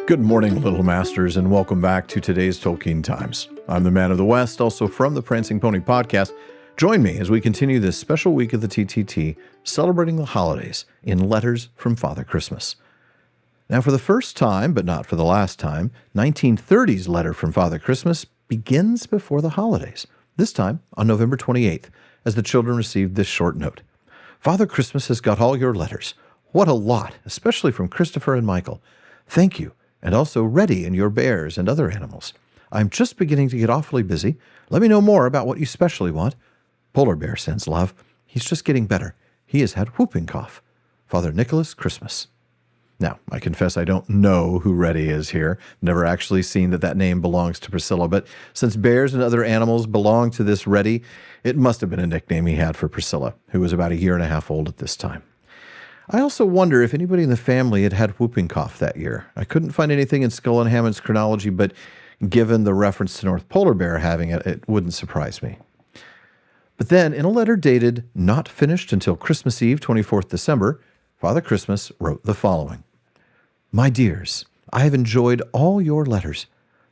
Good morning, Little Masters, and welcome back to today's Tolkien Times. I'm the Man of the West, also from the Prancing Pony podcast. Join me as we continue this special week of the TTT, celebrating the holidays in Letters from Father Christmas. Now, for the first time, but not for the last time, 1930's Letter from Father Christmas begins before the holidays, this time on November 28th, as the children received this short note. Father Christmas has got all your letters. What a lot, especially from Christopher and Michael. Thank you. And also Reddy and your bears and other animals. I'm just beginning to get awfully busy. Let me know more about what you specially want. Polar Bear sends love. He's just getting better. He has had whooping cough. Father Nicholas Christmas. Now, I confess I don't know who Reddy is here. Never actually seen that name belongs to Priscilla, but since bears and other animals belong to this Reddy, it must have been a nickname he had for Priscilla, who was about 1.5 years old at this time. I also wonder if anybody in the family had had whooping cough that year. I couldn't find anything in Skull and Hammond's chronology, but given the reference to North Polar Bear having it, it wouldn't surprise me. But then, in a letter dated not finished until Christmas Eve, 24th December, Father Christmas wrote the following. My dears, I have enjoyed all your letters.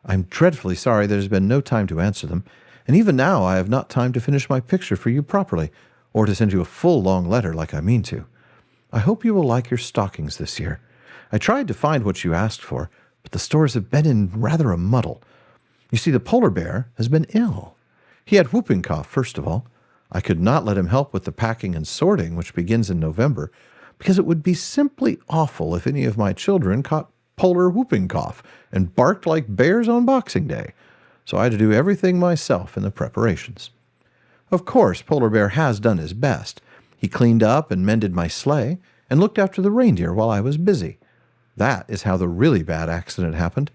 I'm dreadfully sorry there has been no time to answer them, and even now I have not time to finish my picture for you properly, or to send you a full long letter like I mean to. I hope you will like your stockings this year. I tried to find what you asked for, but the stores have been in rather a muddle. You see, the polar bear has been ill. He had whooping cough, first of all. I could not let him help with the packing and sorting, which begins in November, because it would be simply awful if any of my children caught polar whooping cough and barked like bears on Boxing Day. So I had to do everything myself in the preparations. Of course, Polar Bear has done his best. He cleaned up and mended my sleigh and looked after the reindeer while I was busy. That is how the really bad accident happened.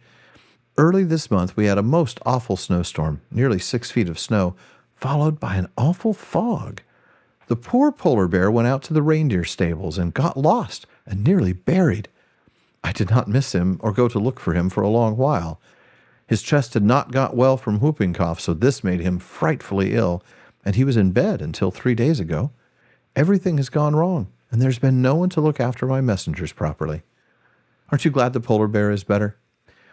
Early this month, we had a most awful snowstorm, nearly 6 feet of snow, followed by an awful fog. The poor polar bear went out to the reindeer stables and got lost and nearly buried. I did not miss him or go to look for him for a long while. His chest had not got well from whooping cough, so this made him frightfully ill, and he was in bed until 3 days ago. Everything has gone wrong, and there's been no one to look after my messengers properly. Aren't you glad the polar bear is better?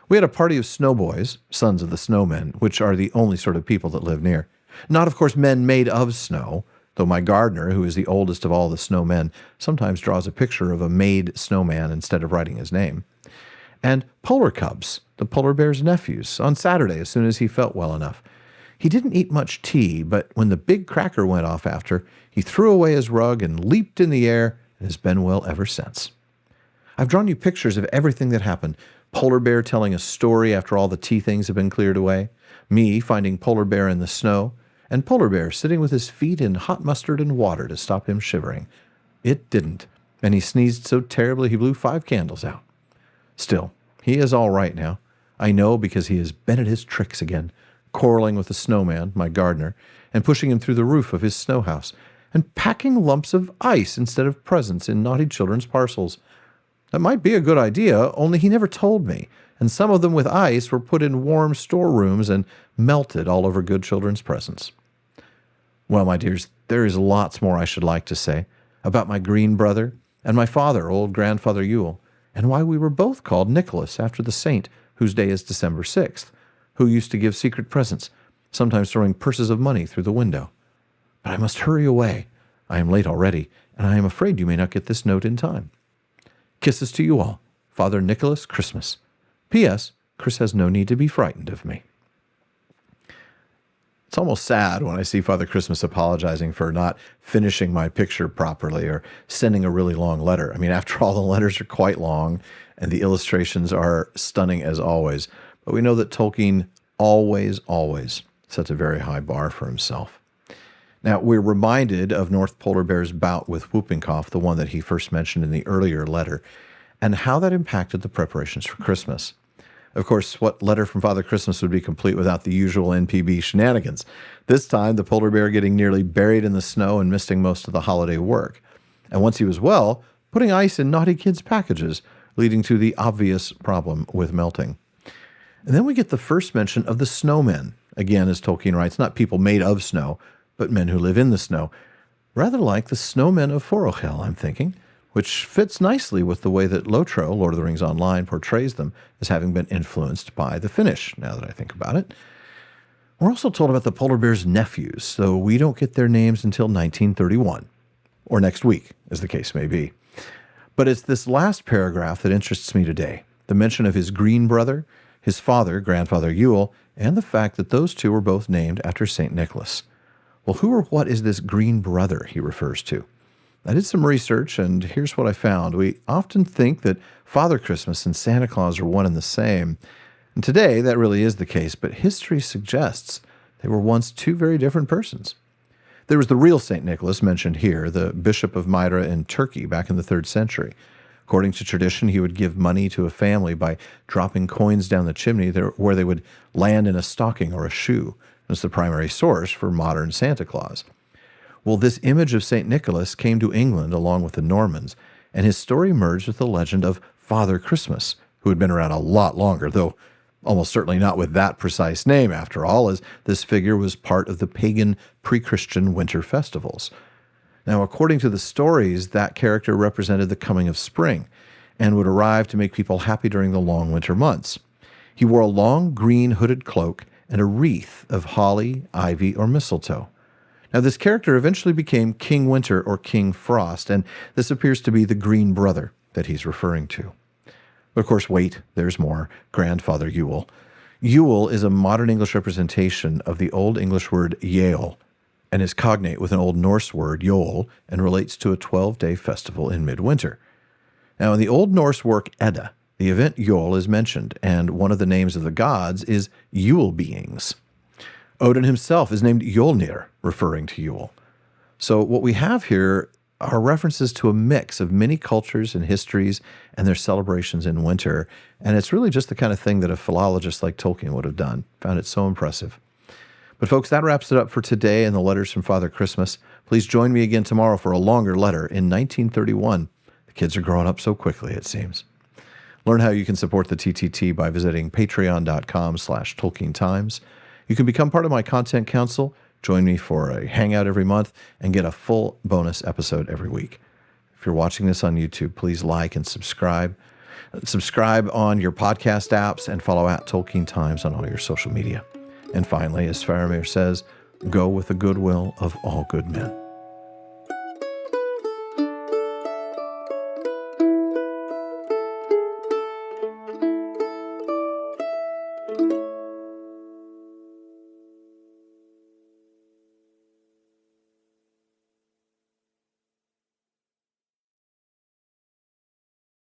We had a party of snowboys, sons of the snowmen, which are the only sort of people that live near. Not, of course, men made of snow, though my gardener, who is the oldest of all the snowmen, sometimes draws a picture of a made snowman instead of writing his name. And polar cubs, the polar bear's nephews, on Saturday as soon as he felt well enough. He didn't eat much tea, but when the big cracker went off after, he threw away his rug and leaped in the air and has been well ever since. I've drawn you pictures of everything that happened. Polar Bear telling a story after all the tea things have been cleared away, me finding Polar Bear in the snow, and Polar Bear sitting with his feet in hot mustard and water to stop him shivering. It didn't, and he sneezed so terribly he blew 5 candles out. Still, he is all right now. I know because he has been at his tricks again, quarreling with the snowman, my gardener, and pushing him through the roof of his snow house, and packing lumps of ice instead of presents in naughty children's parcels. That might be a good idea, only he never told me, and some of them with ice were put in warm storerooms and melted all over good children's presents. Well, my dears, there is lots more I should like to say about my green brother and my father, old Grandfather Yule, and why we were both called Nicholas after the saint whose day is December 6th, who used to give secret presents, sometimes throwing purses of money through the window. But I must hurry away. I am late already, and I am afraid you may not get this note in time. Kisses to you all, Father Nicholas Christmas. P.S. Chris has no need to be frightened of me. It's almost sad when I see Father Christmas apologizing for not finishing my picture properly or sending a really long letter. I mean, after all, the letters are quite long, and the illustrations are stunning as always. But we know that Tolkien always sets a very high bar for himself. Now, we're reminded of North Polar Bear's bout with whooping cough, the one that he first mentioned in the earlier letter, and how that impacted the preparations for Christmas. Of course, what letter from Father Christmas would be complete without the usual NPB shenanigans? This time, the polar bear getting nearly buried in the snow and missing most of the holiday work. And once he was well, putting ice in naughty kids' packages, leading to the obvious problem with melting. And then we get the first mention of the snowmen. Again, as Tolkien writes, not people made of snow, but men who live in the snow. Rather like the snowmen of Forochel, I'm thinking, which fits nicely with the way that Lotro, Lord of the Rings Online, portrays them as having been influenced by the Finnish, now that I think about it. We're also told about the polar bear's nephews, though we don't get their names until 1931, or next week, as the case may be. But it's this last paragraph that interests me today, the mention of his green brother, his father, Grandfather Yule, and the fact that those two were both named after St. Nicholas. Well, who or what is this green brother he refers to? I did some research, and here's what I found. We often think that Father Christmas and Santa Claus are one and the same. And today, that really is the case, but history suggests they were once two very different persons. There was the real St. Nicholas mentioned here, the Bishop of Myra in Turkey back in the 3rd century. According to tradition, he would give money to a family by dropping coins down the chimney where they would land in a stocking or a shoe. As the primary source for modern Santa Claus. Well, this image of St. Nicholas came to England along with the Normans, and his story merged with the legend of Father Christmas, who had been around a lot longer, though almost certainly not with that precise name after all, as this figure was part of the pagan pre-Christian winter festivals. Now, according to the stories, that character represented the coming of spring and would arrive to make people happy during the long winter months. He wore a long green hooded cloak and a wreath of holly, ivy, or mistletoe. Now, this character eventually became King Winter or King Frost, and this appears to be the green brother that he's referring to. But of course, wait, there's more. Grandfather Yule. Yule is a modern English representation of the Old English word Yale, and is cognate with an Old Norse word Yule, and relates to a 12-day festival in midwinter. Now, in the Old Norse work Edda, the event Yule is mentioned, and one of the names of the gods is Yule beings. Odin himself is named Yolnir, referring to Yule. So what we have here are references to a mix of many cultures and histories and their celebrations in winter, and it's really just the kind of thing that a philologist like Tolkien would have done. Found it so impressive. But folks, that wraps it up for today in the Letters from Father Christmas. Please join me again tomorrow for a longer letter in 1931. The kids are growing up so quickly, it seems. Learn how you can support the TTT by visiting patreon.com/TolkienTimes. You can become part of my content council, join me for a hangout every month, and get a full bonus episode every week. If you're watching this on YouTube, please like and subscribe. Subscribe on your podcast apps and follow @Tolkien Times on all your social media. And finally, as Faramir says, go with the goodwill of all good men.